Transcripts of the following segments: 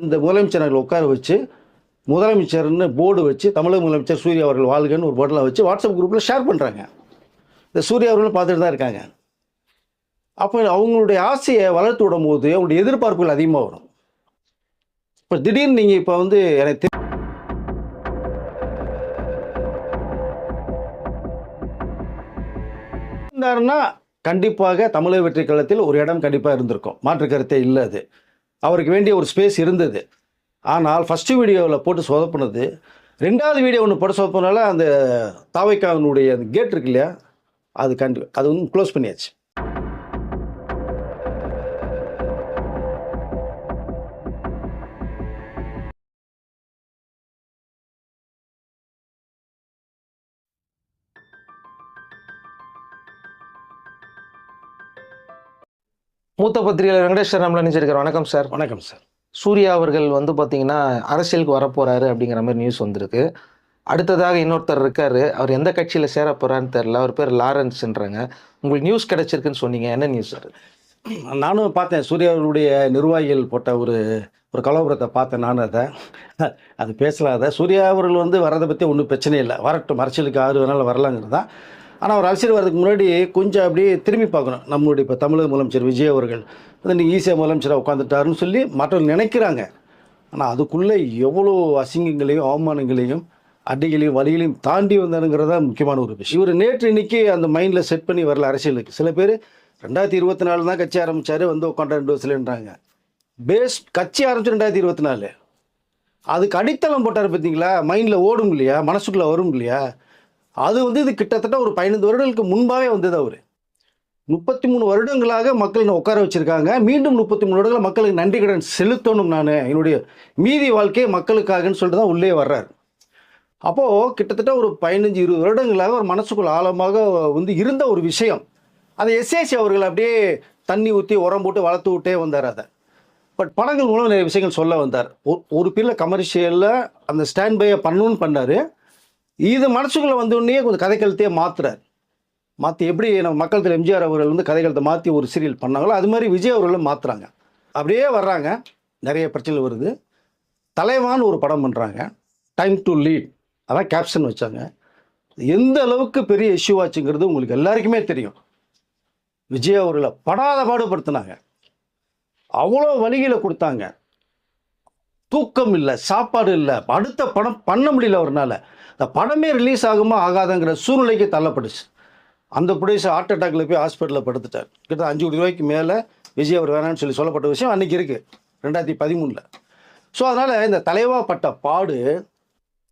இந்த முதலமைச்சர் உட்கார வச்சு முதலமைச்சர்னு போர்டு வச்சு தமிழக முதலமைச்சர் சூர்யா அவர்கள் வாழ்கன்னு ஒரு போர்டில் வச்சு வாட்ஸ்அப் குரூப்பில் ஷேர் பண்ணுறாங்க. இந்த சூர்யா அவர்களும் பார்த்துட்டு தான் இருக்காங்க. அப்போ அவங்களுடைய ஆசையை வளர்த்து விடும் போது அவங்களுடைய எதிர்பார்ப்புகள் அதிகமாக வரும். இப்போ திடீர்னு நீங்கள் இப்போ வந்து எனக்கு இருந்தாருன்னா கண்டிப்பாக தமிழக வெற்றி களத்தில் ஒரு இடம் கண்டிப்பாக இருந்திருக்கும், மாற்று கருத்தே இல்லை. அது அவருக்கு வேண்டிய ஒரு ஸ்பேஸ் இருந்தது. ஆனால் ஃபஸ்ட்டு வீடியோவில் போட்டு சொதப்புனது, ரெண்டாவது வீடியோ ஒன்று போட்டு சொதப்புனால அந்த தாவைக்காவினுடைய அந்த கேட் இருக்கு இல்லையா, அது வந்து க்ளோஸ் பண்ணியாச்சு. மூத்த பத்திரிகையாளர் வெங்கடேஸ்வர் நம்மள நினைச்சிருக்காரு. வணக்கம் சார். வணக்கம் சார். சூர்யா அவர்கள் வந்து பார்த்தீங்கன்னா அரசியலுக்கு வரப்போறாரு அப்படிங்கிற மாதிரி நியூஸ் வந்திருக்கு. அடுத்ததாக இன்னொருத்தர் இருக்காரு, அவர் எந்த கட்சியில் சேர போறான்னு தெரியல, அவர் பேர் லாரன்ஸ்ன்றாங்க. உங்களுக்கு நியூஸ் கிடைச்சிருக்குன்னு சொன்னீங்க, என்ன நியூஸ் சார்? நானும் பார்த்தேன், சூர்யாவுடைய நிர்வாகிகள் போட்ட ஒரு கலவரத்தை பார்த்தேன். நானும் அது பேசலாத. சூர்யா அவர்கள் வந்து வரதை பற்றி ஒன்றும் பிரச்சனை இல்லை, வரட்டும், அரசியலுக்கு 6 வேணாலும் வரலாங்கிறது தான். ஆனால் அவர் அரசியல் வரதுக்கு முன்னாடி கொஞ்சம் அப்படியே திரும்பி பார்க்கணும். நம்மளுடைய இப்போ தமிழக முதலமைச்சர் விஜய் அவர்கள் வந்து நீங்கள் ஈஸியாக முதலமைச்சராக உட்காந்துட்டாருன்னு சொல்லி மற்றவர்கள் நினைக்கிறாங்க. ஆனால் அதுக்குள்ளே எவ்வளோ அசிங்கங்களையும் அவமானங்களையும் அடிகளையும் வலிகளையும் தாண்டி வந்தாருங்கிறதா முக்கியமான ஒரு விஷயம். இவர் நேற்று இன்னைக்கு அந்த மைண்டில் செட் பண்ணி வரல அரசியலுக்கு. சில பேர் 2024 தான் கட்சி ஆரம்பித்தார், வந்து உட்காண்ட 2 வருஷம்ன்றாங்க. பேஸ் கட்சி ஆரம்பிச்சு 2024, அதுக்கு அடித்தளம் போட்டார் பார்த்தீங்களா, மைண்டில் ஓடும் இல்லையா, மனசுக்குள்ளே வரும் இல்லையா, அது வந்து இது கிட்டத்தட்ட ஒரு 15 வருடங்களுக்கு முன்பாகவே வந்தது. அவர் 33 வருடங்களாக மக்கள் உட்கார வச்சுருக்காங்க. மீண்டும் 33 வருடங்கள் மக்களுக்கு நன்றி கடன் செலுத்தணும், நான் என்னுடைய மீதி வாழ்க்கையை மக்களுக்காகன்னு சொல்லிட்டு தான் உள்ளே வர்றார். அப்போது கிட்டத்தட்ட ஒரு 15-20 வருடங்களாக ஒரு மனசுக்குள்ள ஆழமாக வந்து இருந்த ஒரு விஷயம். அதை எஸ்ஏசி அவர்கள் அப்படியே தண்ணி ஊற்றி உரம் போட்டு வளர்த்து விட்டே வந்தார். அதை பட் படங்கள் மூலம் நிறைய விஷயங்கள் சொல்ல வந்தார். ஒரு பீரில் கமர்ஷியலில் அந்த ஸ்டாண்ட் பையை பண்ணணும்னு பண்ணார். இது மனசுக்குள்ளே வந்தோடனே கொஞ்சம் கதைக்களத்தையே மாற்றி எப்படி நம்ம மக்கள் தலைவர் எம்ஜிஆர் அவர்கள் வந்து கதைக்களத்தை மாற்றி ஒரு சீரியல் பண்ணாங்களோ அது மாதிரி விஜய் அவர்களும் மாற்றுறாங்க. அப்படியே வர்றாங்க, நிறைய பிரச்சனைகள் வருது. தலைவான்னு ஒரு படம் பண்ணுறாங்க, டைம் டு லீட், அதான் கேப்ஷன் வச்சாங்க. எந்த அளவுக்கு பெரிய இஷ்யூ ஆச்சுங்கிறது உங்களுக்கு எல்லாருக்குமே தெரியும். விஜய் அவர்களை படாத பாடுபடுத்தினாங்க, அவ்வளோ வழிகளை கொடுத்தாங்க. தூக்கம் இல்லை, சாப்பாடு இல்லை, அடுத்த படம் பண்ண முடியல அவர்னால. இந்த படமே ரிலீஸ் ஆகுமா ஆகாதங்கிற சூழ்நிலைக்கு தள்ளப்பட்டுச்சு. அந்த ப்ரொடியூசர் ஹார்ட் அட்டாக்ல போய் ஹாஸ்பிட்டலில் படுத்துட்டார். கிட்ட 5 கோடி ரூபாய்க்கு மேலே விஜய் அவர் வேணான்னு சொல்லப்பட்ட விஷயம் அன்றைக்கி இருக்குது, 2013. ஸோ அதனால் இந்த தலைவாப்பட்ட பாடு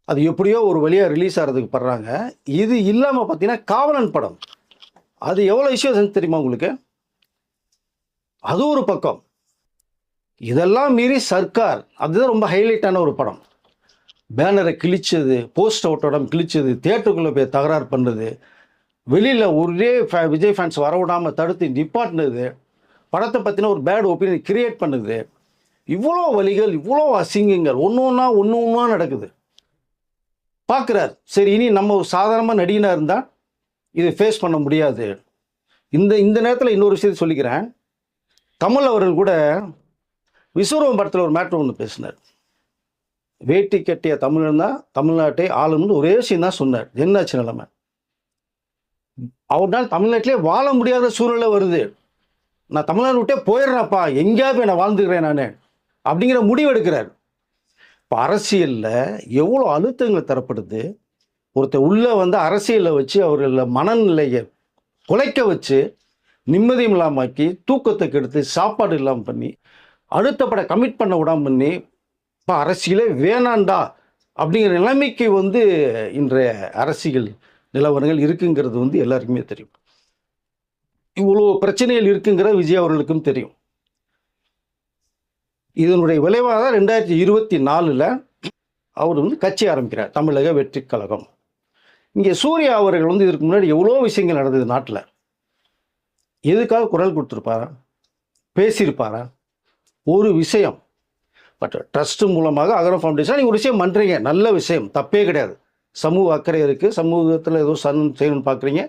அது எப்படியோ ஒரு வழியாக ரிலீஸ் ஆகிறதுக்கு படுறாங்க. இது இல்லாமல் பார்த்தீங்கன்னா காவலன் படம், அது எவ்வளோ இஷ்யூ செஞ்சு தெரியுமா உங்களுக்கு? அது ஒரு பக்கம். இதெல்லாம் மீறி சர்க்கார், அதுதான் ரொம்ப ஹைலைட்டான ஒரு படம். பேனரை கிழிச்சது, போஸ்ட் அவுட்டோட கிழிச்சது, தியேட்டருக்குள்ளே போய் தகராறு பண்ணுறது, வெளியில் ஒரே விஜய் ஃபேன்ஸ் வரவிடாமல் தடுத்து நிப்பாட்டினது, படத்தை பற்றின ஒரு பேட் ஒப்பீனியன் கிரியேட் பண்ணுது. இவ்வளோ வழிகள், இவ்வளோ அசிங்கங்கள் ஒன்று ஒன்றா நடக்குது. பார்க்குறார், சரி இனி நம்ம ஒரு சாதாரணமாக நடிகனாக இருந்தால் இதை ஃபேஸ் பண்ண முடியாது. இந்த நேரத்தில் இன்னொரு விஷயத்தை சொல்லிக்கிறேன். கமல் அவர்கள் கூட விஸ்வரூபம் படத்தில் ஒரு மேட்ரு ஒன்று பேசினார். வேட்டி கட்டிய தமிழன் தான் தமிழ்நாட்டை ஆளும்னு ஒரே விஷயம் தான் சொன்னார். என்னாச்சு நிலைமை? அவர்னால் தமிழ்நாட்டிலே வாழ முடியாத சூழ்நிலை வருது. நான் தமிழ்நாடு விட்டே போயிடுறேன்ப்பா, எங்கேயா போய் நான் வாழ்ந்துக்கிறேன் நான் அப்படிங்கிற முடிவு எடுக்கிறார். இப்போ அரசியலில் எவ்வளோ அழுத்தங்கள் தரப்படுது. ஒருத்தர் உள்ளே வந்து அரசியலை வச்சு அவர்கள மனநிலையை குலைக்க வச்சு நிம்மதியும் இல்லாமக்கி, தூக்கத்தை கெடுத்து, சாப்பாடு இல்லாமல் பண்ணி, அடுத்த படம் கமிட் பண்ண விடாமல் பண்ணி, இப்போ அரசியலே வேணாண்டா அப்படிங்கிற நிலைமைக்கு வந்து இன்றைய அரசியல் நிலவரங்கள் இருக்குங்கிறது வந்து எல்லாருக்குமே தெரியும். இவ்வளோ பிரச்சனைகள் இருக்குங்கிறது விஜய் அவர்களுக்கும் தெரியும். இதனுடைய விளைவாக 2024 அவர் வந்து கட்சி ஆரம்பிக்கிறார், தமிழக வெற்றி கழகம். இங்கே சூர்யா அவர்கள் வந்து இதற்கு முன்னாடி எவ்வளோ விஷயங்கள் நடந்தது நாட்டில். எதுக்காக குரல் கொடுத்துருப்பாரா, பேசியிருப்பாரா? ஒரு விஷயம். பட் ட்ரஸ்ட் மூலமாக அகரம் ஃபவுண்டேஷன் நீங்கள் ஒரு விஷயம் பண்ணுறீங்க, நல்ல விஷயம், தப்பே கிடையாது. சமூக அக்கறை இருக்குது, சமூகத்தில் ஏதோ செய்யணும்னு பார்க்குறீங்க,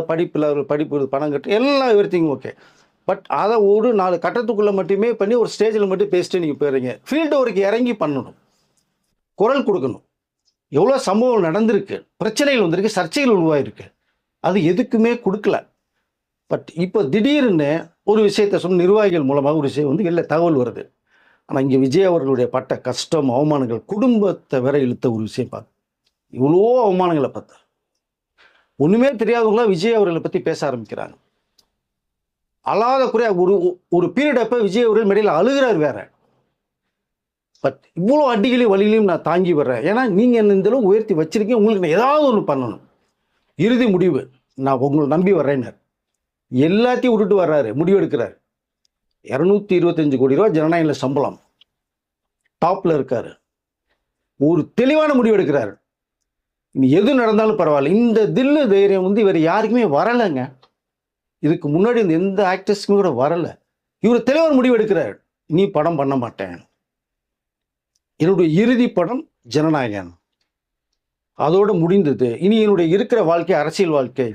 படிப்பில் படிப்பு பணம் கட்டு எல்லாம் எவ்ரிதிங் ஓகே. பட் அதை ஒரு 4 கட்டத்துக்குள்ளே மட்டுமே பண்ணி ஒரு ஸ்டேஜில் மட்டும் பேசிட்டு நீங்கள் போயிடுறீங்க. ஃபீல்டு ஒர்க்கு இறங்கி பண்ணணும், குரல் கொடுக்கணும். எவ்வளோ சம்பவம் நடந்திருக்கு, பிரச்சனைகள் வந்திருக்கு, சர்ச்சைகள் உருவாயிருக்கு, அது எதுக்குமே கொடுக்கல. பட் இப்போ திடீர்னு ஒரு விஷயத்தை சொன்ன நிர்வாகிகள் மூலமாக ஒரு விஷயம் வந்து வெளில தகவல் வருது. ஆனால் இங்கே விஜய் அவர்களுடைய பட்ட கஷ்டம், அவமானங்கள், குடும்பத்தை வேற இழுத்த ஒரு விஷயம் பார்த்து இவ்வளோ அவமானங்களை பார்த்தா ஒன்றுமே தெரியாதவங்களாம் விஜய் அவர்களை பற்றி பேச ஆரம்பிக்கிறாங்க. அழாத குறையா ஒரு பீரியட் அப்போ விஜய் அவர்கள் மேடையில் அழுகிறார் வேற. பட் இவ்வளோ அடிகளையும் வழிகளையும் நான் தாங்கி வர்றேன். ஏன்னா நீங்கள் என்ன இந்த அளவு உயர்த்தி வச்சிருக்கீங்க, உங்களுக்கு நான் ஏதாவது ஒன்று பண்ணணும். இறுதி முடிவு நான் உங்களை நம்பி வர்றேன்னார். எல்லாத்தையும் விட்டுட்டு வர்றாரு, முடிவு எடுக்கிறார். 225 கோடி ரூபா ஜனநாயக சம்பளம், டாப்ல இருக்காரு. ஒரு தெளிவான முடிவு எடுக்கிறார். இனி எது நடந்தாலும் பரவாயில்ல, இந்த தில்லு தைரியம் வந்து இவர் யாருக்குமே வரலைங்க. இதுக்கு முன்னாடி இந்த எந்த ஆக்டர்ஸ்க்குமே கூட வரல. இவர் தெளிவான முடிவு எடுக்கிறார். நீ படம் பண்ண மாட்டேன், என்னுடைய இறுதி படம் ஜனநாயகன், அதோடு முடிந்தது. இனி என்னுடைய இருக்கிற வாழ்க்கை அரசியல் வாழ்க்கை.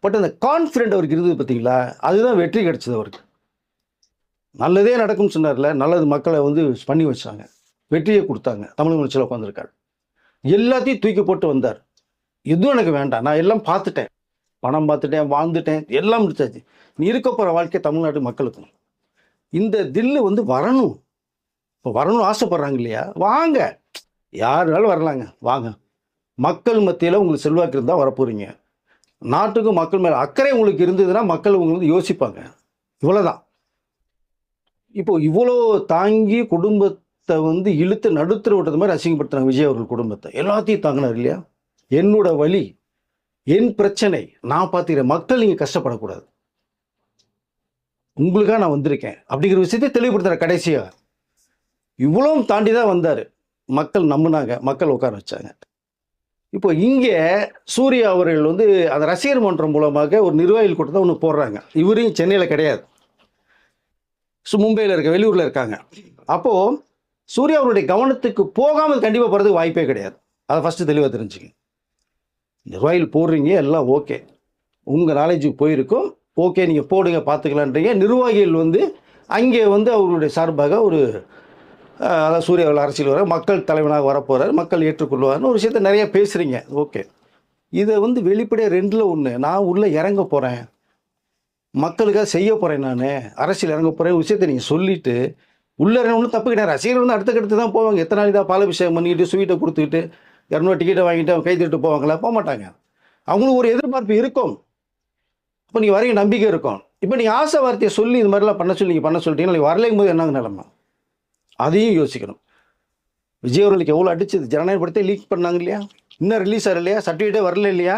பட் அந்த கான்ஃபிடென்ட் அவருக்கு இருந்தது பார்த்தீங்களா, அதுதான் வெற்றி கிடைச்சது அவருக்கு. நல்லதே நடக்கும்னு சொன்னார்ல, நல்லது மக்களை வந்து பண்ணி வச்சாங்க, வெற்றியை கொடுத்தாங்க. தமிழ் முதலமைச்சர் உட்காந்துருக்காரு, எல்லாத்தையும் தூக்கி போட்டு வந்தார். எதுவும் எனக்கு வேண்டாம், நான் எல்லாம் பார்த்துட்டேன், பணம் பார்த்துட்டேன், வாழ்ந்துட்டேன், எல்லாம் முடிச்சாச்சு. நீ இருக்க போகிற வாழ்க்கை தமிழ்நாட்டு மக்களுக்கு. இந்த தில்லு வந்து வரணும், இப்போ வரணும்னு ஆசைப்படுறாங்க இல்லையா, வாங்க, யாருனாலும் வரலாங்க, வாங்க. மக்கள் மத்தியில் உங்களுக்கு செல்வாக்கு இருந்தால் வரப்போறீங்க. நாட்டுக்கும் மக்கள் மேலே அக்கறை உங்களுக்கு இருந்ததுன்னா மக்கள் உங்களுக்கு வந்து யோசிப்பாங்க. இவ்வளோதான். இப்போ இவ்வளோ தாங்கி குடும்பத்தை வந்து இழுத்து நடுத்தர விட்டது மாதிரி அசிங்கப்படுத்துறாங்க விஜய் அவர்கள் குடும்பத்தை. எல்லாத்தையும் தாங்கினார் இல்லையா. என்னோட வழி, என் பிரச்சனை நான் பார்த்துக்கிறேன், மக்கள் நீங்கள் கஷ்டப்படக்கூடாது, உங்களுக்காக நான் வந்திருக்கேன் அப்படிங்கிற விஷயத்தை தெளிவுபடுத்துகிற கடைசியாக இவ்வளவும் தாண்டி தான் வந்தார். மக்கள் நம்பினாங்க, மக்கள் உட்கார வச்சாங்க. இப்போ இங்கே சூர்யா அவர்கள் வந்து அந்த ரசிகர் மன்றம் மூலமாக ஒரு நிர்வாகிகள் கூட்டத்தை ஒன்று போடுறாங்க. இவரையும் சென்னையில் கிடையாது, மும்பையில் இருக்க, வெளியூரில் இருக்காங்க. அப்போது சூர்யா அவருடைய கவனத்துக்கு போகாமல் கண்டிப்பாக போகிறதுக்கு வாய்ப்பே கிடையாது. அதை ஃபஸ்ட்டு தெளிவாக தெரிஞ்சுங்க. நிர்வாகிகள் போடுறீங்க, எல்லாம் ஓகே, உங்கள் நாலேஜுக்கு போயிருக்கும், ஓகே நீங்கள் போடுங்க பார்த்துக்கலான்றீங்க. நிர்வாகிகள் வந்து அங்கே வந்து அவர்களுடைய சார்பாக ஒரு அதாவது சூர்யா அவர்கள் அரசியல் வர, மக்கள் தலைவனாக வரப்போகிறார், மக்கள் ஏற்றுக்கொள்வார்னு ஒரு விஷயத்தை நிறைய பேசுகிறீங்க, ஓகே. இதை வந்து வெளிப்படையாக 2ல் 1, நான் உள்ளே இறங்க போகிறேன், மக்களுக்காக செய்ய போகிறேன், நான் அரசியல் இறங்க போகிறேன் விஷயத்தை நீங்கள் சொல்லிவிட்டு உள்ளே இறங்க ஒன்றும் தப்பு கிடையாது. ரசிகர்கள் வந்து அடுத்தடுத்து தான் போவாங்க. எத்தனை நாள் தான் பாலாபிஷேகம் பண்ணிக்கிட்டு ஸ்வீட்டை கொடுத்துக்கிட்டு 200 டிக்கெட்டை வாங்கிட்டு அவங்க கை தட்டு போவாங்களா? போக மாட்டாங்க. அவங்களுக்கு ஒரு எதிர்பார்ப்பு இருக்கும். இப்போ நீங்கள் வரைய நம்பிக்கை இருக்கும். இப்போ நீங்கள் ஆசை வார்த்தையை சொல்லி இது மாதிரிலாம் பண்ண சொல்லி நீங்கள் பண்ண சொல்லிட்டீங்கன்னா நீங்கள் வரலையும் போது என்னங்க நிலமை, அதையும் யோசிக்கணும். விஜய் அவர்களுக்கு எவ்வளோ அடிச்சது, ஜனநாயக படத்தை லீக் பண்ணாங்க இல்லையா, இன்னும் ரிலீஸ் ஆகல இல்லையா, சர்டிஃபிகேட்டே வரல இல்லையா,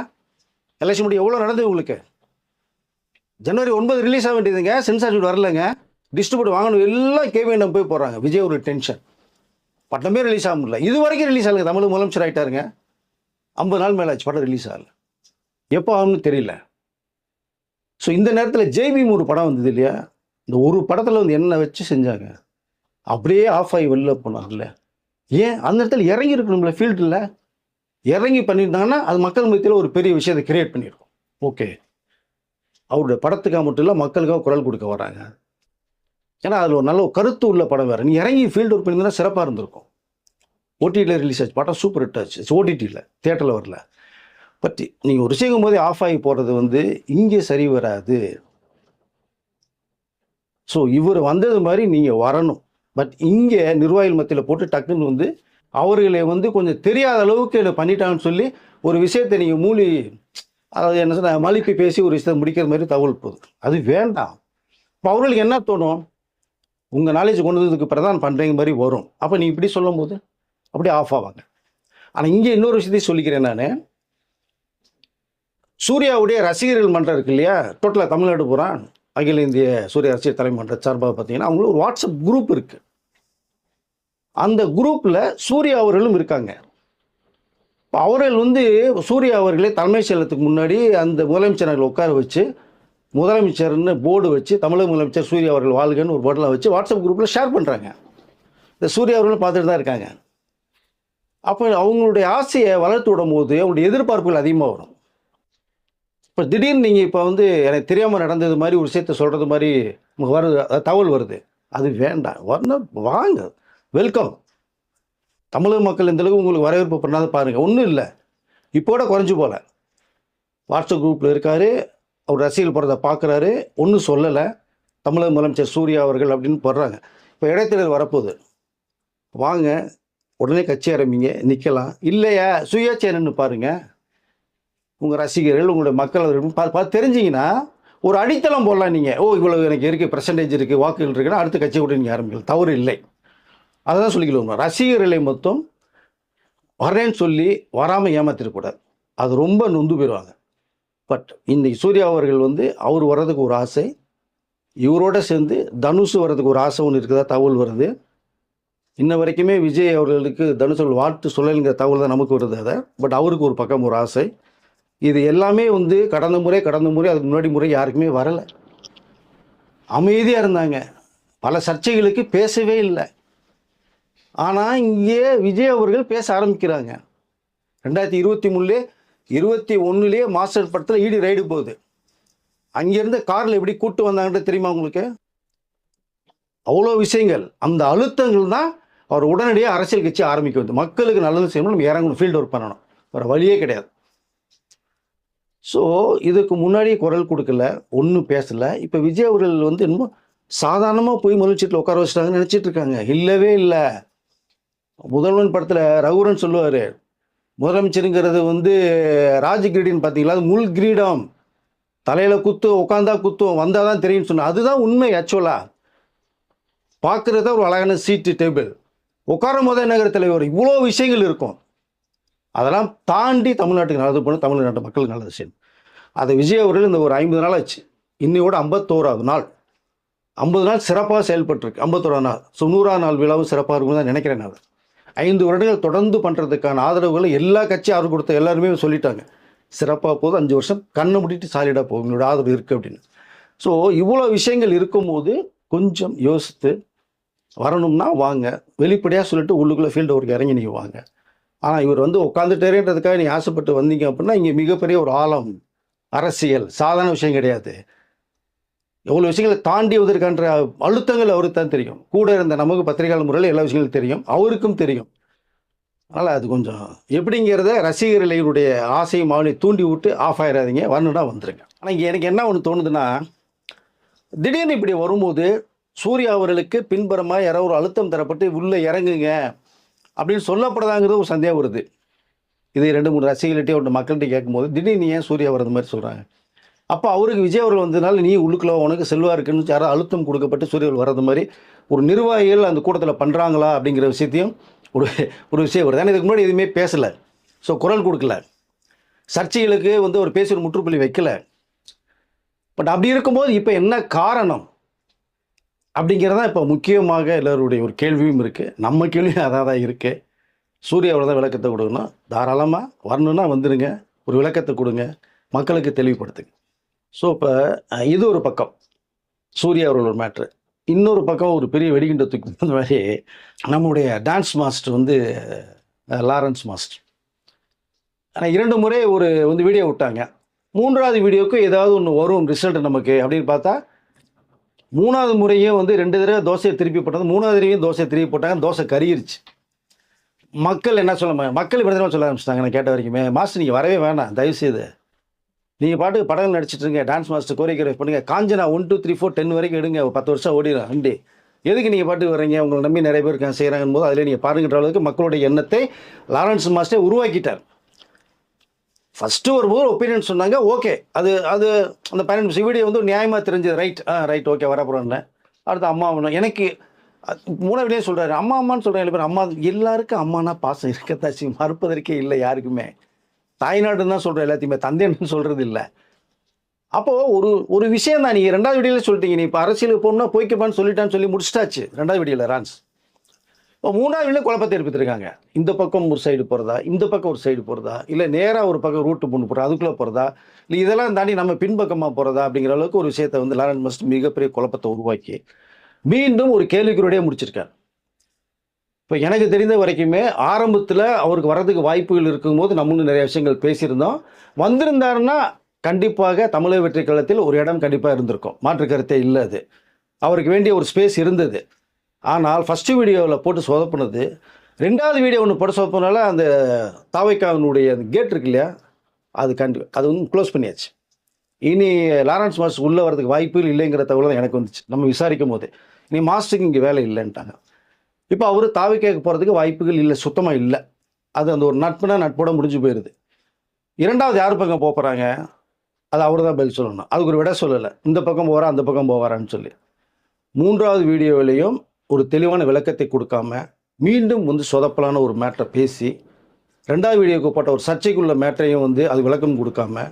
எலெக்ஷன் முடி எவ்வளோ நடந்தது உங்களுக்கு. ஜனவரி 9 ரிலீஸ் ஆக வேண்டியதுங்க, சென்சார் சர்டிஃபிகேட் வரலங்க, டிஸ்ட்ரிபியூட் வாங்கணும், எல்லாம் கேவிஎன்எம் போய் போகிறாங்க. விஜய் ஒரு டென்ஷன், பட்டமே ரிலீஸ் ஆக முடியல. இது வரைக்கும் ரிலீஸ் ஆகல. தமிழ் முதலமைச்சர் ஆகிட்டாருங்க, 50 நாள் மேலே ஆச்சு, படம் ரிலீஸ் ஆகல, எப்போ ஆகும்னு தெரியல. ஸோ இந்த நேரத்தில் ஜெய்பீம் ஒரு படம் வந்தது இல்லையா, இந்த ஒரு படத்தில் வந்து என்ன வச்சு செஞ்சாங்க, அப்படியே ஆஃப் ஆகி வெளில போனாங்கல்ல. ஏன் அந்த இடத்துல இறங்கி இருக்கணும்ல, ஃபீல்டில் இறங்கி பண்ணியிருந்தாங்கன்னா அது மக்கள் மத்தியில் ஒரு பெரிய விஷயத்தை கிரியேட் பண்ணியிருக்கோம். ஓகே, அவருடைய படத்துக்காக மட்டும் இல்லை, மக்களுக்காக குரல் கொடுக்க வராங்க. ஏன்னா அதில் ஒரு நல்ல கருத்து உள்ள படம் வேறு. நீ இறங்கி ஃபீல்டு ஒர்க் பண்ணியிருந்தா சிறப்பாக இருந்திருக்கும். ஓடிடியில் ரிலீஸ் ஆச்சு, படம் சூப்பர் ஹிட் ஆச்சு, ஓடிடியில், தியேட்டரில் வரல. பட் நீங்கள் ஒரு விஷயம் போதே ஆஃப் ஆகி போகிறது வந்து இங்கே சரி வராது. ஸோ இவர் வந்தது மாதிரி நீங்கள் வரணும். பட் இங்கே நிர்வாகிகள் மத்தியில் போட்டு டக்குன்னு வந்து அவர்களை வந்து கொஞ்சம் தெரியாத அளவுக்கு என்ன பண்ணிட்டாங்கன்னு சொல்லி ஒரு விஷயத்தை நீங்கள் மூலி, அதாவது என்ன சொன்ன மலிப்பி பேசி ஒரு விஷயத்தை முடிக்கிற மாதிரி தகவல் போகுது, அது வேண்டாம். இப்போ அவர்களுக்கு என்ன தோணும், உங்கள் நாலேஜ் கொண்டு வந்ததுக்கு பிரதான் பண்ணுறீங்க மாதிரி வரும். அப்போ நீ இப்படி சொல்லும் போது அப்படியே ஆஃப் ஆவாங்க. ஆனால் இங்கே இன்னொரு விஷயத்தையும் சொல்லிக்கிறேன் நான். சூர்யாவுடைய ரசிகர்கள் மன்றம் இருக்கு இல்லையா, டோட்டலாக தமிழ்நாடு பூரா அகில இந்திய சூர்யா ரசிகர் தலைமன்ற சார்பாக பார்த்தீங்கன்னா அவங்களுக்கு ஒரு வாட்ஸ்அப் குரூப் இருக்குது. அந்த குரூப்பில் சூர்யா அவர்களும் இருக்காங்க. இப்போ அவர்கள் வந்து சூர்யா அவர்களே தலைமைச் செயலகத்துக்கு முன்னாடி அந்த முதலமைச்சர்கள் உட்கார வச்சு, முதலமைச்சர்னு போர்டு வச்சு, தமிழக முதலமைச்சர் சூர்யா அவர்கள் வாழ்கன்னு ஒரு போர்டெலாம் வச்சு வாட்ஸ்அப் குரூப்பில் ஷேர் பண்ணுறாங்க. இந்த சூர்யா அவர்களும் பார்த்துட்டு தான் இருக்காங்க. அப்போ அவங்களுடைய ஆசையை வளர்த்து விடும் போது அவங்களுடைய எதிர்பார்ப்புகள் அதிகமாக வரும். இப்போ திடீர்னு நீங்கள் இப்போ வந்து எனக்கு தெரியாமல் நடந்தது மாதிரி ஒரு விஷயத்த சொல்கிறது மாதிரி உங்களுக்கு வருது, தகவல் வருது, அது வேண்டாம். வரணும், வாங்க, வெல்கம். தமிழக மக்கள் இந்த அளவுக்கு உங்களுக்கு வரவேற்பு பண்ணாத பாருங்கள். ஒன்றும் இல்லை, இப்போட குறைஞ்சி போகல. வாட்ஸ்அப் குரூப்பில் இருக்கார், அவர் ரசிகர்கள் போகிறத பார்க்குறாரு, ஒன்றும் சொல்லலை. தமிழக முதலமைச்சர் சூர்யா அவர்கள் அப்படின்னு போடுறாங்க. இப்போ இடைத்தேர்தல் வரப்போகுது, வாங்க, உடனே கட்சி ஆரம்பிங்க, நிற்கலாம். இல்லையா சுயேட்சைன்னு பாருங்கள். உங்கள் ரசிகர்கள், உங்களுடைய மக்கள் பார்த்து தெரிஞ்சிங்கன்னா ஒரு அடித்தளம் போடலாம். நீங்கள் இவ்வளோ எனக்கு இருக்குது, பெர்சன்டேஜ் இருக்குது, வாக்குகள் இருக்குன்னா அடுத்த கட்சி கூட நீங்கள் ஆரம்பிக்கலாம், தவறு இல்லை. அதை தான் சொல்லிக்கலாம். ரசிகர்களை மொத்தம் வரேன்னு சொல்லி வராமல் ஏமாத்திடக்கூடாது, அது ரொம்ப நொந்து போயிடுவாங்க. பட் இன்னைக்கு சூர்யா அவர்கள் வந்து அவர் வர்றதுக்கு ஒரு ஆசை, இவரோட சேர்ந்து தனுஷ் வர்றதுக்கு ஒரு ஆசை ஒன்று இருக்குதா தகவல் வருது. இன்ன வரைக்குமே விஜய் அவர்களுக்கு தனுஷ் வாழ்த்து சொல்லலைங்கிற தகவல் தான் நமக்கு வருது. அதை பட் அவருக்கு ஒரு பக்கம் ஒரு ஆசை. இது எல்லாமே வந்து கடந்த முறை அதுக்கு முன்னாடி முறை யாருக்குமே வரலை, அமைதியாக இருந்தாங்க, பல சர்ச்சைகளுக்கு பேசவே இல்லை. ஆனால் இங்கே விஜய் அவர்கள் பேச ஆரம்பிக்கிறாங்க. 2023 மாஸ்டர் படத்தில் ஈடி ரைடு போகுது. அங்கேருந்து காரில் எப்படி கூட்டு வந்தாங்கன்றது தெரியுமா உங்களுக்கு? அவ்வளோ விஷயங்கள், அந்த அழுத்தங்கள் தான் அவர் உடனடியாக அரசியல் கட்சி ஆரம்பிக்க வந்து மக்களுக்கு நல்லது செய்யணும், நம்ம இறங்கணும், ஃபீல்டு ஒர்க் பண்ணணும், வேறு வழியே கிடையாது. ஸோ இதுக்கு முன்னாடியே குரல் கொடுக்கல, ஒன்றும் பேசலை. இப்போ விஜய் அவர்கள் வந்து இன்னும் சாதாரணமாக போய் முதலமைச்சரில் உட்கார வச்சுட்டாங்கன்னு நினச்சிட்டு இருக்காங்க. இல்லவே இல்லை. முதல்வன் படத்தில் ரகுவரன் சொல்லுவார், முதலமைச்சருங்கிறது வந்து ராஜ கிரீடின்னு பார்த்தீங்களா, அது முள் கிரீடம், தலையில் குத்தும், உட்காந்தா குத்தும், வந்தால் தான் தெரியும்னு சொன்னால் அதுதான் உண்மை. ஆக்சுவலாக பார்க்குறத ஒரு அழகான சீட்டு, டேபிள், உட்காரும் போது நகர தலைவர், இவ்வளோ விஷயங்கள் இருக்கும். அதெல்லாம் தாண்டி தமிழ்நாட்டுக்கு நல்லது பண்ணணும், தமிழ்நாட்டு மக்களுக்கு நல்லது செய்யணும். அதை விஜய் அவர்கள் இந்த ஒரு 50 நாள் ஆச்சு, இன்னையோட 51வது நாள். 50 நாள் சிறப்பாக செயல்பட்டுருக்கு, 51ஆம் நாள். ஸோ 100ஆம் நாள் விழாவும் சிறப்பாக இருக்கும்னு தான் நினைக்கிறேன். நான் 5 வருடங்கள் தொடர்ந்து பண்ணுறதுக்கான ஆதரவுகளை எல்லா கட்சியும் ஆதரவு கொடுத்த எல்லாருமே சொல்லிட்டாங்க, சிறப்பாக போகுது, 5 வருஷம் கண்ணை முடிட்டு சாலிடாக போகும், உங்களோட ஆதரவு இருக்குது அப்படின்னு. ஸோ இவ்வளோ விஷயங்கள் இருக்கும்போது கொஞ்சம் யோசித்து வரணும்னா வாங்க, வெளிப்படையாக சொல்லிட்டு உள்ளுக்குள்ளே ஃபீல்டு ஒர்க் இறங்கி நீங்கள் வாங்க. ஆனால் இவர் வந்து உட்காந்துட்டேன்றதுக்காக நீங்கள் ஆசைப்பட்டு வந்தீங்க அப்படின்னா இங்கே மிகப்பெரிய ஒரு ஆழம் அரசியல், சாதாரண விஷயம் கிடையாது. எவ்வளோ விஷயங்களை தாண்டி வந்திருக்கான்ற அழுத்தங்கள் அவருக்கு தான் தெரியும். கூட இருந்த நமக்கு பத்திரிகையாளர் முறையில் எல்லா விஷயங்களும் தெரியும், அவருக்கும் தெரியும். அதனால் அது கொஞ்சம் எப்படிங்கிறத ரசிகர்களுடைய ஆசையை மாவளி தூண்டி விட்டு ஆஃப் ஆகிடாதீங்க, வரணுன்னா வந்துருங்க. ஆனால் இங்கே எனக்கு என்ன ஒன்று தோணுதுன்னா, திடீர்னு இப்படி வரும்போது சூர்யா அவர்களுக்கு பின்புறமாக யாரோ ஒரு அழுத்தம் தரப்பட்டு உள்ளே இறங்குங்க அப்படின்னு சொல்லப்படுதாங்கிறது ஒரு சந்தேகம் வருது. இது 2-3 ரசிகர்கள்ட்டே ஒரு மக்கள்கிட்ட கேட்கும்போது திடீர்னு ஏன் சூர்யா வர்றது மாதிரி சொல்கிறாங்க. அப்போ அவருக்கு விஜய் அவர்கள் வந்ததுனால நீ உள்ளுக்குள்ள உனக்கு செல்வா இருக்குன்னு யாரோ அழுத்தம் கொடுக்கப்பட்டு சூர்யா வர்றது மாதிரி ஒரு நிர்வாகிகள் அந்த கூட்டத்தில் பண்ணுறாங்களா அப்படிங்கிற விஷயத்தையும் ஒரு விஷயம் வருது. ஆனால் இதுக்கு முன்னாடி எதுவுமே பேசலை, ஸோ குரல் கொடுக்கல, சர்ச்சைகளுக்கு வந்து ஒரு பேசி ஒரு முற்றுப்புள்ளி வைக்கல. பட் அப்படி இருக்கும்போது இப்போ என்ன காரணம் அப்படிங்கிறதான் இப்போ முக்கியமாக எல்லோருடைய ஒரு கேள்வியும் இருக்குது. நம்ம கேள்வியும் அதாக தான் இருக்குது. சூர்யாவோட தான் விளக்கத்தை கொடுக்கணும், தாராளமாக வரணுன்னா வந்துடுங்க, ஒரு விளக்கத்தை கொடுங்க, மக்களுக்கு தெளிவுபடுத்துங்க. ஸோ இப்போ இது ஒரு பக்கம் சூர்யா அவர்கள் ஒரு மேட்ரு. இன்னொரு பக்கம் ஒரு பெரிய வெடிகுண்ட தூக்கி அந்த மாதிரி நம்முடைய டான்ஸ் மாஸ்டர் வந்து லாரன்ஸ் மாஸ்டர். ஆனால் 2 முறை ஒரு வந்து வீடியோ விட்டாங்க. 3வது வீடியோவுக்கு ஏதாவது ஒன்று வரும் ரிசல்ட் நமக்கு அப்படின்னு பார்த்தா 3வது முறையும் வந்து 2 தடவை தோசையை திருப்பி போட்டாங்க, 3வது தடவையும் தோசையை திருப்பி போட்டாங்க, தோசை கறியிருச்சு. மக்கள் என்ன மக்கள் இப்படி சொல்ல ஆரம்பிச்சிட்டாங்க. நான் கேட்ட வரைக்குமே, மாஸ்டர் நீங்கள் வரவே வேணாம், தயவுசெய்து நீங்கள் பாட்டுக்கு படங்கள் நடிச்சிட்ருங்க, டான்ஸ் மாஸ்டர் கோரியோகிராஃபி பண்ணுங்கள், காஞ்சனா 1 2 3 4 10 வரைக்கும் எடுங்க, ஒரு 10 வருஷம் ஓடிடும் அண்டி, எதுக்கு நீங்கள் பாட்டுக்கு வர்றீங்க, உங்களை நம்பி நிறைய பேர் செய்கிறாங்கன்னு போது அதில் நீங்கள் பாருங்கிற அளவுக்கு மக்களுடைய எண்ணத்தை லாரன்ஸ் மாஸ்டர் உருவாக்கிட்டார். ஃபஸ்ட்டு வரும்போது ஒப்பீனியன் சொன்னாங்க, ஓகே, அது அந்த 15 நிமிஷம் வீடியோ வந்து நியாயமாக தெரிஞ்சது, ரைட் ஓகே வரப்போகிறேன்னு. அடுத்து அம்மா எனக்கு 3வது வீடியோ சொல்கிறாரு, அம்மான்னு சொல்கிறேன். 7 பேர் அம்மா, எல்லாருக்கும் அம்மானா பாசம் இருக்கத்தாச்சு, மறுப்பதற்கே இல்லை யாருக்குமே. தாய்நாடுன்னு தான் சொல்கிறேன் எல்லாத்தையுமே, தந்தைன்னு சொல்கிறது இல்லை. அப்போது ஒரு விஷயம் தான், நீங்கள் 2வது வீடியோவில் சொல்லிட்டீங்க, நீ இப்போ அரசியலுக்கு போகணுன்னா போய்க்கப்பான்னு சொல்லிட்டான்னு சொல்லி முடிச்சிட்டாச்சு 2வது வீடியோவில் ரான்ஸ். இப்போ 3வது வீடியோ குழப்பத்தை ஏற்படுத்திருக்காங்க. இந்த பக்கம் ஒரு சைடு போகிறதா, இந்த பக்கம் ஒரு சைடு போகிறதா, இல்லை நேராக ஒரு பக்கம் ரூட்டு பொண்ணு போகிறா அதுக்குள்ளே போகிறதா, இல்லை இதெல்லாம் தாண்டி நம்ம பின்பக்கமாக போகிறதா அப்படிங்கிற அளவுக்கு ஒரு விஷயத்தை வந்து லாரன்ஸ் மாஸ்டர் மிகப்பெரிய குழப்பத்தை உருவாக்கி மீண்டும் ஒரு கேள்விக்குறியோடய முடிச்சிருக்கார். இப்போ எனக்கு தெரிந்த வரைக்குமே ஆரம்பத்தில் அவருக்கு வர்றதுக்கு வாய்ப்புகள் இருக்கும்போது நம்மளும் நிறைய விஷயங்கள் பேசியிருந்தோம். வந்திருந்தாருன்னா கண்டிப்பாக தமிழக வெற்றி கழகத்தில் ஒரு இடம் கண்டிப்பாக இருந்திருக்கும், மாற்று கருத்தே இல்லை. அது அவருக்கு வேண்டிய ஒரு ஸ்பேஸ் இருந்தது. ஆனால் ஃபஸ்ட்டு வீடியோவில் போட்டு சொதப்புனது, 2வது வீடியோ ஒன்று போட்டு சொதப்புனால அந்த தாவைக்காவினுடைய அந்த கேட் இருக்கு இல்லையா, அது வந்து க்ளோஸ் பண்ணியாச்சு. இனி லாரன்ஸ் மாஸ்டர் உள்ளே வரதுக்கு வாய்ப்புகள் இல்லைங்கிற தகவல் தான் எனக்கு வந்துச்சு நம்ம விசாரிக்கும் போது. இனி மாஸ்டருக்கு இங்கே வேலை இல்லைன்ட்டாங்க. இப்போ அவர் தாவைக்காவுக்கு போகிறதுக்கு வாய்ப்புகள் இல்லை, சுத்தமாக இல்லை. அது அந்த ஒரு நட்புனா நட்போட முடிஞ்சு போயிடுது. 2வது யார் பக்கம் போகிறாங்க, அது அவர் தான் பதில் சொல்லணும். அதுக்கு ஒரு விட சொல்லலை, இந்த பக்கம் போகிறா அந்த பக்கம் போவாரான்னு சொல்லி. 3வது வீடியோவிலையும் ஒரு தெளிவான விளக்கத்தை கொடுக்காம மீண்டும் வந்து சொதப்பலான ஒரு மேட்டரை பேசி, 2வது வீடியோவுக்கு போட்ட ஒரு சர்ச்சைக்குள்ள மேட்டரையும் வந்து அது விளக்கம் கொடுக்காம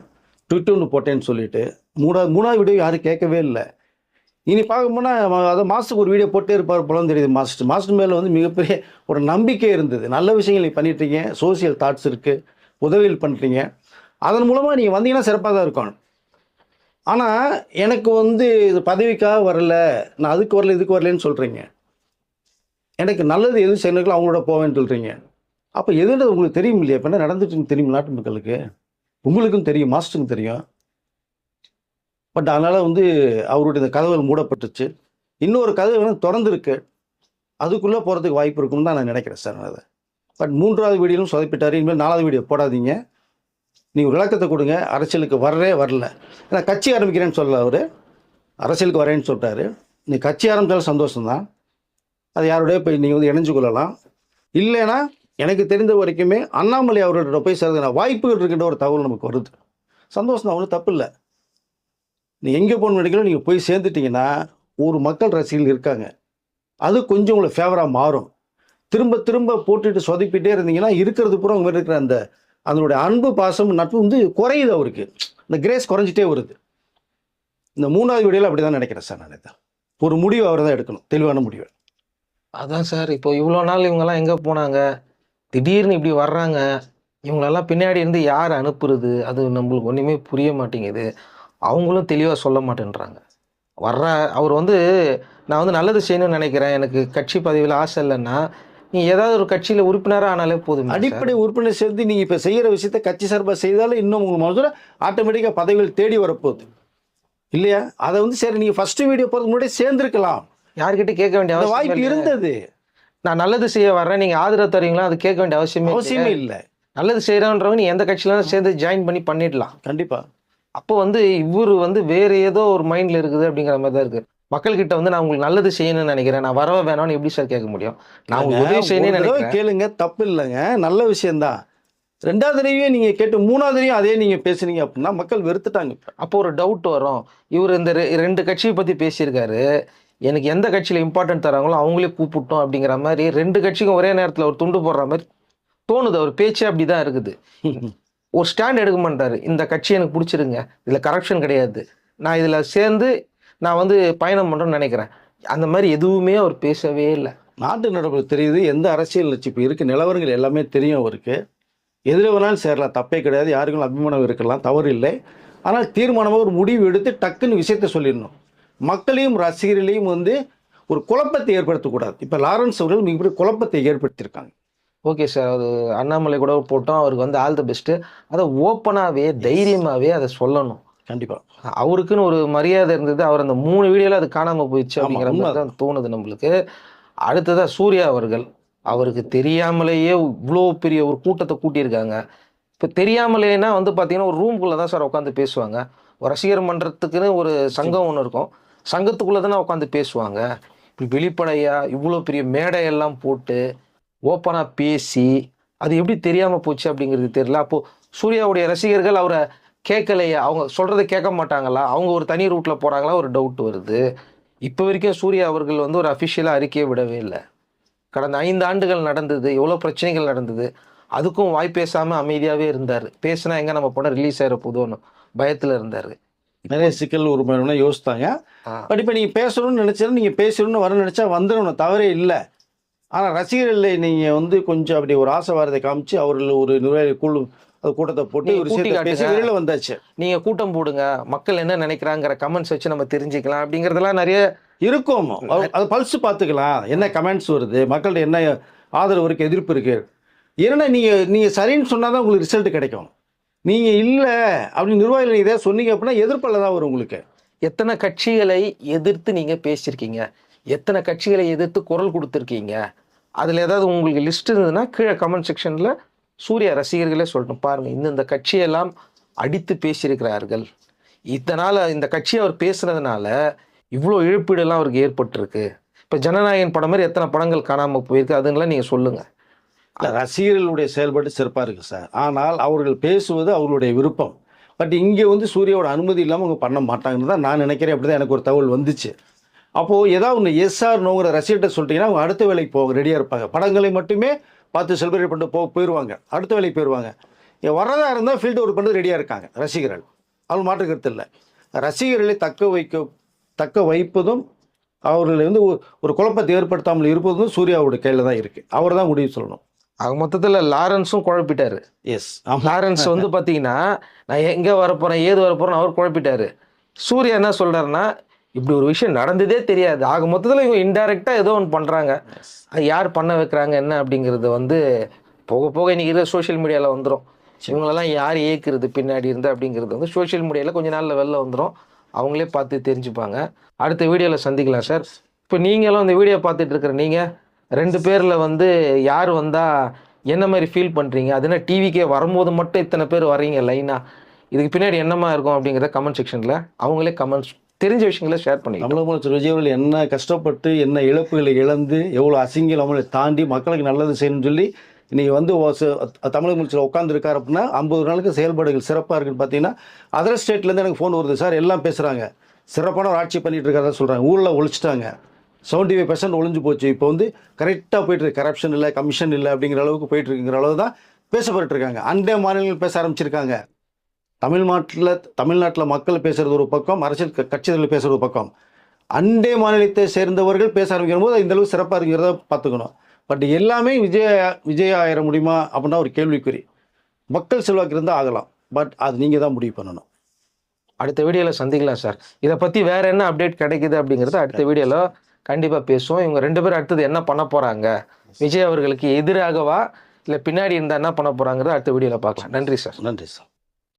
ட்விட்டு ஒன்று போட்டேன்னு சொல்லிட்டு 3வது வீடியோ யாரும் கேட்கவே இல்லை. இனி பார்க்க போனால் அதை மாதத்துக்கு ஒரு வீடியோ போட்டே இருப்பார் போலன்னு தெரியுது. மாஸ்டர் மேலே வந்து மிகப்பெரிய ஒரு நம்பிக்கை இருந்தது. நல்ல விஷயங்கள் நீ பண்ணிட்டீங்க, சோசியல் தாட்ஸ் இருக்குது, உதவிகள் பண்ணுறீங்க, அதன் மூலமாக நீங்கள் வந்தீங்கன்னா சிறப்பாக தான் இருக்கும். ஆனால் எனக்கு வந்து இது பதவிக்காக வரல, நான் அதுக்கு வரல இதுக்கு வரலன்னு சொல்கிறீங்க. எனக்கு நல்லது எது செய்யணுங்களோ அவங்களோட போவேன்னு சொல்கிறீங்க. அப்போ எதுன்றது உங்களுக்கு தெரியும் இல்லையா? இப்போ என்ன நடந்துட்டுன்னு தெரியும் நாட்டு மக்களுக்கு, உங்களுக்கும் தெரியும், மாஸ்டருக்கும் தெரியும். பட் அதனால் வந்து அவருடைய இந்த கதவுகள் மூடப்பட்டுச்சு. இன்னொரு கதவு வேணும் திறந்துருக்கு, அதுக்குள்ளே போகிறதுக்கு வாய்ப்பு இருக்குன்னு தான் நான் நினைக்கிறேன் சார். அதை பட் 3வது வீடியோவும் சொதப்பிட்டார். இனிமேல் 4வது வீடியோ போடாதீங்க, நீங்கள் ஒரு விளக்கத்தை கொடுங்க. அரசியலுக்கு வரல, ஏன்னா கட்சி ஆரம்பிக்கிறேன்னு சொல்லல, அவர் அரசியலுக்கு வரேன்னு சொல்லிட்டாரு. நீ கட்சி ஆரம்பித்தாலும் சந்தோஷம்தான், அது யாரோடய போய் நீங்கள் வந்து இணைஞ்சு கொள்ளலாம். இல்லைன்னா எனக்கு தெரிந்த வரைக்குமே அண்ணாமலை அவர்களோட போய் சேர்ந்த வாய்ப்புகள் இருக்கின்ற ஒரு தகவல் நமக்கு வருது. சந்தோஷம் தான், ஒன்றும் தப்பு இல்லை. நீ எங்கே போகணும்னு நினைக்கிறோம், நீங்கள் போய் சேர்ந்துட்டிங்கன்னா ஒரு மக்கள் ரசிகர்கள் இருக்காங்க, அது கொஞ்சம் உங்களை ஃபேவராக மாறும். திரும்ப திரும்ப போட்டுட்டு சொதப்பிட்டே இருந்தீங்கன்னா இருக்கிறது பூரா உங்க மேல இருக்கிற அந்த அதனுடைய அன்பு பாசம் நட்பு வந்து குறையுது. அவருக்கு இந்த கிரேஸ் குறைஞ்சிட்டே வருது. இந்த 3வது வீடியோவில் அப்படி தான் நினைக்கிறேன் சார். நான் இதை ஒரு முடிவு அவர் தான் எடுக்கணும், தெளிவான முடிவு. அதான் சார், இப்போ இவ்வளோ நாள் இவங்கெல்லாம் எங்கே போனாங்க, திடீர்னு இப்படி வர்றாங்க, இவங்களெல்லாம் பின்னாடி இருந்து யார் அனுப்புறது, அது நம்மளுக்கு ஒன்றுமே புரிய மாட்டேங்குது. அவங்களும் தெளிவாக சொல்ல மாட்டேன்றாங்க. அவர் வந்து நான் வந்து நல்லது செய்யணும்னு நினைக்கிறேன், எனக்கு கட்சி பதவியில் ஆசை இல்லைன்னா நீ ஏதாவது ஒரு கட்சியில் உறுப்பினராக ஆனாலே போதும். அடிப்படை உறுப்பினர் சேர்ந்து நீங்கள் இப்போ செய்கிற விஷயத்தை கட்சி சார்பாக செய்தாலும் இன்னும் உங்களுக்கு மனசுல ஆட்டோமேட்டிக்காக பதவிகள் தேடி வரப்போகுது இல்லையா? அதை வந்து சரி நீங்கள் ஃபஸ்ட்டு வீடியோ போகிறதுக்கு முன்னாடி சேர்ந்துருக்கலாம், யார்கிட்ட கேட்க வேண்டிய வாய்ப்பு இருந்தது. நான் நல்லது செய்ய வர்றேன், நீங்கள் ஆதரவு தரீங்களா, அது கேட்க வேண்டிய அவசியமே இல்லை. நல்லது செய்கிறன்றவங்க நீ எந்த கட்சியில சேர்ந்து ஜாயின் பண்ணிடலாம் கண்டிப்பாக. அப்போ வந்து இவர் வந்து வேறு ஏதோ ஒரு மைண்டில் இருக்குது அப்படிங்கிற மாதிரி தான் இருக்குது. மக்கள்கிட்ட வந்து நான் உங்களுக்கு நல்லது செய்யணும்னு நினைக்கிறேன், நான் வரவ வேணாம்னு எப்படி சார் கேட்க முடியும்? நான் உங்களுக்கு உதவி செய்யணும்னு நினைக்கிறேன், கேளுங்க, தப்பு இல்லைங்க, நல்ல விஷயம்தான். 2வது தடவையும் நீங்கள் கேட்டு 3வது தடவையும் அதே நீங்கள் பேசுனீங்க அப்படின்னா மக்கள் வெறுத்துட்டாங்க. அப்போ ஒரு டவுட் வரும், இவர் இந்த 2 கட்சியை பற்றி பேசியிருக்காரு, எனக்கு எந்த கட்சியில் இம்பார்ட்டன்ட் தராங்களோ அவங்களே கூப்பிட்டோம் அப்படிங்கிற மாதிரி 2 கட்சிக்கும் ஒரே நேரத்தில் ஒரு துண்டு போடுற மாதிரி தோணுது. அவர் பேச்சே அப்படி தான் இருக்குது. ஒரு ஸ்டாண்ட் எடுக்க மாட்டாரு, இந்த கட்சி எனக்கு பிடிச்சிருங்க, இதில் கரப்ஷன் கிடையாது, நான் இதில் சேர்ந்து நான் வந்து பயணம் பண்ணுறேன்னு நினைக்கிறேன், அந்த மாதிரி எதுவுமே அவர் பேசவே இல்லை. நாட்டு நடப்பு தெரியுது, எந்த அரசியல் இப்போ இருக்க நிலவரங்கள் எல்லாமே தெரியும் அவருக்கு. எதில் வேணாலும் சேரலாம், தப்பே கிடையாது, யாருக்கும் அபிமானம் இருக்கலாம், தவறு இல்லை. ஆனால் தீர்மானமாக ஒரு முடிவு எடுத்து டக்குன்னு விஷயத்தை சொல்லிடணும். மக்களையும் ரசிகர்களையும் வந்து ஒரு குழப்பத்தை ஏற்படுத்தக்கூடாது. இப்போ லாரன்ஸ் அவர்கள் மிகப்பெரிய குழப்பத்தை ஏற்படுத்தியிருக்காங்க. ஓகே சார், அது அண்ணாமலை கூட போட்டோம், அவருக்கு வந்து ஆல் த பெஸ்ட்டு. அதை ஓப்பனாகவே தைரியமாகவே அதை சொல்லணும். கண்டிப்பாக அவருக்குன்னு ஒரு மரியாதை இருந்தது, அவர் அந்த 3 வீடியோவில் அது காணாமல் போயிடுச்சு அப்படிங்கிற மாதிரி தான் தோணுது நம்மளுக்கு. அடுத்ததாக சூர்யா அவர்கள், அவருக்கு தெரியாமலேயே இவ்வளோ பெரிய ஒரு கூட்டத்தை கூட்டியிருக்காங்க. இப்போ தெரியாமலேனா வந்து பார்த்தீங்கன்னா ஒரு ரூம்குள்ளே தான் சார் உட்காந்து பேசுவாங்க. ஒரு ரசிகர் மன்றத்துக்குன்னு ஒரு சங்கம் ஒன்று இருக்கும், சங்கத்துக்குள்ளே தானே உட்காந்து பேசுவாங்க. இப்படி வெளிப்படையாக இவ்வளோ பெரிய மேடையெல்லாம் போட்டு ஓப்பனாக பேசி அது எப்படி தெரியாமல் போச்சு அப்படிங்கிறது தெரியல. அப்போது சூர்யாவுடைய ரசிகர்கள் அவரை கேட்கலையா, அவங்க சொல்கிறத கேட்க மாட்டாங்களா, அவங்க ஒரு தனி ரூட்டில் போகிறாங்களா, ஒரு டவுட் வருது. இப்போ வரைக்கும் சூர்யா அவர்கள் வந்து ஒரு அஃபிஷியலாக அறிக்கையை விடவே இல்லை. கடந்த 5 ஆண்டுகள் நடந்தது, எவ்வளோ பிரச்சனைகள் நடந்தது, அதுக்கும் வாய் பேசாமல் அமைதியாகவே இருந்தார். பேசினா எங்கே நம்ம படம் ரிலீஸ் ஆகிற போதும்னு பயத்தில் இருந்தார். நிறைய சிக்கல் ஒரு மாதிரி யோசித்தாங்க. பட் இப்போ நீங்கள் பேசணும்னு நினச்சா, நீங்கள் பேசணும்னு வர நினச்சா வந்துடணும், தவறே இல்லை. ஆனால் ரசிகர்களை நீங்கள் வந்து கொஞ்சம் அப்படி ஒரு ஆசைவாரத்தை காமிச்சு அவர்கள் ஒரு நிர்வாகி குழு கூட்டத்தை போட்டு ஒரு வெளியில் வந்தாச்சு. நீங்கள் கூட்டம் போடுங்க, மக்கள் என்ன நினைக்கிறாங்கிற கமெண்ட்ஸ் வச்சு நம்ம தெரிஞ்சுக்கலாம் அப்படிங்கிறதெல்லாம் நிறைய இருக்கும். அது பல்ஸ் பார்த்துக்கலாம், என்ன கமெண்ட்ஸ் வருது, மக்கள்கிட்ட என்ன ஆதரவு இருக்குது, எதிர்ப்பு இருக்குது. ஏன்னா நீங்கள் சரின்னு சொன்னால் தான் உங்களுக்கு ரிசல்ட் கிடைக்கும். நீங்கள் இல்லை அப்படின்னு நிர்வாகிகள் இதே சொன்னீங்க அப்படின்னா எதிர்ப்பல்ல தான் வரும் உங்களுக்கு. எத்தனை கட்சிகளை எதிர்த்து நீங்க பேசியிருக்கீங்க, எத்தனை கட்சிகளை எதிர்த்து குரல் கொடுத்துருக்கீங்க, அதுல ஏதாவது உங்களுக்கு லிஸ்ட் இருந்ததுன்னா கீழே கமெண்ட் செக்ஷன்ல சூர்யா ரசிகர்களே சொல்லட்டும். பாருங்க, இந்த கட்சியெல்லாம் அடித்து பேசியிருக்கிறார்கள், இதனால இந்த கட்சியை அவர் பேசுனதுனால இவ்வளோ இழப்பீடெல்லாம் அவருக்கு ஏற்பட்டிருக்கு. இப்போ ஜனநாயகன் படம் மாதிரி எத்தனை படங்கள் காணாமல் போயிருக்கு, அதுங்களாம் நீங்கள் சொல்லுங்கள். இல்லை, ரசிகர்களுடைய செயல்பாடு சிறப்பாக இருக்குது சார். ஆனால் அவர்கள் பேசுவது அவர்களுடைய விருப்பம். பட் இங்கே வந்து சூர்யாவோட அனுமதி இல்லாமல் அவங்க பண்ண மாட்டாங்கன்னு தான் நான் நினைக்கிறேன். அப்படி தான் எனக்கு ஒரு தகவல் வந்துச்சு. அப்போது ஏதாவது ஒன்று எஸ்ஆர் நோங்கிற ரசிகர்கிட்ட சொல்லிட்டீங்கன்னா அவங்க அடுத்த வேலைக்கு போக ரெடியாக இருப்பாங்க. படங்களை மட்டுமே பார்த்து செலிப்ரேட் பண்ணிட்டு போயிடுவாங்க, அடுத்த வேலைக்கு போயிடுவாங்க. வரதா இருந்தால் ஃபீல்டு ஒர்க் பண்ணது ரெடியாக இருக்காங்க ரசிகர்கள். அது மாற்று கருத்து இல்லை. ரசிகர்களை தக்க வைப்பதும் அவர்களை வந்து ஒரு குழப்பத்தை ஏற்படுத்தாமல் இருப்பதும் சூர்யாவோட கையில் தான் இருக்குது. அவர் தான் முடிவு சொல்லணும். ஆக மொத்தத்தில் லாரன்ஸும் குழப்பிட்டாரு. எஸ், லாரன்ஸ் வந்து பார்த்தீங்கன்னா நான் எங்கே வரப்போகிறேன் ஏது வரப்போகிறேன்னு அவர் குழப்பிட்டாரு. சூர்யா என்ன சொல்கிறாருன்னா இப்படி ஒரு விஷயம் நடந்ததே தெரியாது. ஆக மொத்தத்தில் இவங்க இன்டைரக்டாக ஏதோ ஒன்று பண்ணுறாங்க, அது யார் பண்ண வைக்கிறாங்க என்ன அப்படிங்கிறது வந்து போக போக இன்றைக்கி இருக்கிற சோஷியல் மீடியாவில் வந்துடும். இவங்களெல்லாம் யார் ஏற்கிறது பின்னாடி இருந்து அப்படிங்கிறது வந்து சோஷியல் மீடியாவில் கொஞ்சம் நாளில் வெளில வந்துடும். அவங்களே பார்த்து தெரிஞ்சுப்பாங்க. அடுத்த வீடியோவில் சந்திக்கலாம் சார். இப்போ நீங்களும் இந்த வீடியோ பார்த்துட்டு இருக்கிற நீங்கள் 2 பேரில் வந்து யார் வந்தால் என்ன மாதிரி ஃபீல் பண்ணுறீங்க, அதுனா டிவிக்கே வரும்போது மட்டும் இத்தனை பேர் வர்றீங்க லைனாக, இதுக்கு பின்னாடி என்னமா இருக்கும் அப்படிங்கிறத கமெண்ட் செக்ஷனில் அவங்களே கமெண்ட்ஸ் தெரிஞ்ச விஷயங்களை ஷேர் பண்ணி. தமிழக முதலமைச்சர் விஜய் அவர்கள் என்ன கஷ்டப்பட்டு என்ன இழப்புகளை இழந்து எவ்வளோ அசிங்கம் அவங்களை தாண்டி மக்களுக்கு நல்லது செய்யணும்னு சொல்லி இன்றைக்கி வந்து தமிழக முதலமைச்சர் உட்காந்துருக்காரு அப்படின்னா 50 நாளுக்கு செயல்பாடுகள் சிறப்பாக இருக்குன்னு பார்த்தீங்கன்னா அதர் ஸ்டேட்லேருந்து எனக்கு ஃபோன் வருது. சார் எல்லாம் பேசுகிறாங்க, சிறப்பான ஒரு ஆட்சி பண்ணிகிட்டு இருக்கிறதா சொல்கிறாங்க, ஊரில் ஒழிச்சிட்டாங்க, 75% ஒழிஞ்சு போச்சு, இப்போ வந்து கரெக்டாக போயிட்டுருக்கு, கரப்ஷன் இல்லை கமிஷன் இல்லை அப்படிங்கிற அளவுக்கு போயிட்டுருக்குங்கிற அளவு தான் பேசப்பட்டு இருக்காங்க. அண்டை மாநிலங்கள் பேச ஆரம்பிச்சிருக்காங்க. தமிழ்நாட்டில் மக்கள் பேசுகிறது ஒரு பக்கம், அரசியல் கட்சிகள் பேசுகிறது ஒரு பக்கம், அண்டை மாநிலத்தை சேர்ந்தவர்கள் பேச ஆரம்பிக்கிற போது இந்த அளவு சிறப்பாக இருக்கிறத பார்த்துக்கணும். பட் எல்லாமே விஜய் ஆயிட முடியுமா அப்படின்னா ஒரு கேள்விக்குறி. மக்கள் செல்வாக்கு இருந்தால் ஆகலாம், பட் அது நீங்கள் தான் முடிவு பண்ணணும். அடுத்த வீடியோவில் சந்திக்கலாம் சார். இதை பற்றி வேறு என்ன அப்டேட் கிடைக்குது அப்படிங்கிறத அடுத்த வீடியோவில் கண்டிப்பாக பேசுவோம். இவங்க 2 பேரும் அடுத்தது என்ன பண்ண போகிறாங்க, விஜய் அவர்களுக்கு எதிராகவா இல்லை பின்னாடி இருந்தால் என்ன பண்ண போகிறாங்கிறத அடுத்த வீடியோவில் பார்க்கலாம். நன்றி சார். நன்றி சார்.